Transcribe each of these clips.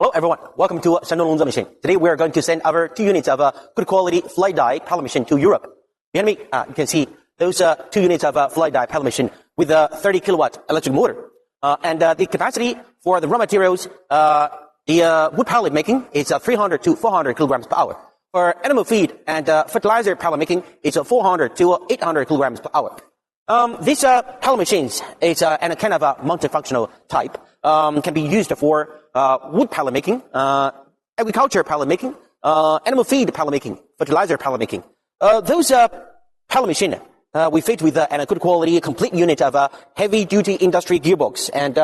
Hello everyone, welcome to Shandong Longze machine. Today we are going to send our 2 units of good quality fly die pellet machine to Europe. Behind me, you can see those 2 units of fly die pellet machine with a 30 kilowatt electric motor. And the capacity for the raw materials, the wood pellet making is 300 to 400 kilograms per hour. For animal feed and fertilizer pellet making, it's 400 to 800 kilograms per hour. This pellet machines is a kind of a multifunctional type. Can be used for wood pellet making, agriculture pellet making, animal feed pellet making, fertilizer pellet making. Those pellet machine we fit with a good quality complete unit of a heavy duty industry gearbox and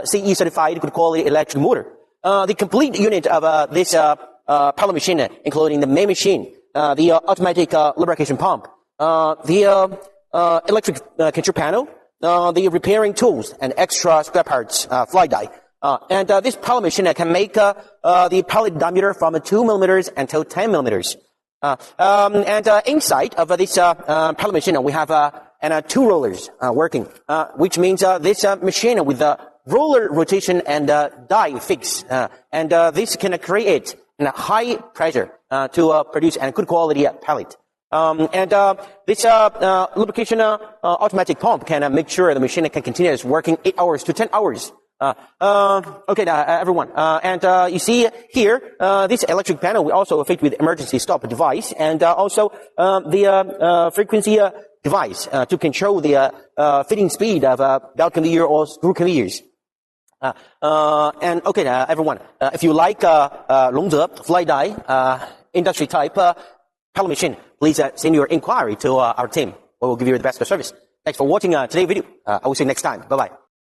CE certified good quality electric motor. The complete unit of this pellet machine, including the main machine, the automatic lubrication pump, the electric control panel, the repairing tools and extra spare parts, fly die. And this pellet machine can make the pellet diameter from 2 millimeters until 10 millimeters. And inside of this pellet machine, we have 2 rollers working, which means this machine with the roller rotation and die fix. And this can create high pressure to produce a good quality pellet. And this lubrication automatic pump can make sure the machine can continue working 8 hours to 10 hours. Okay, everyone. And you see here, this electric panel we also fit with emergency stop device and also the frequency device to control the fitting speed of belt conveyor or screw conveyors. And okay, everyone, if you like Longze fly die industry type pellet machine, please send your inquiry to our team. We will give you the best service. Thanks for watching today's video. I will see you next time. Bye-bye.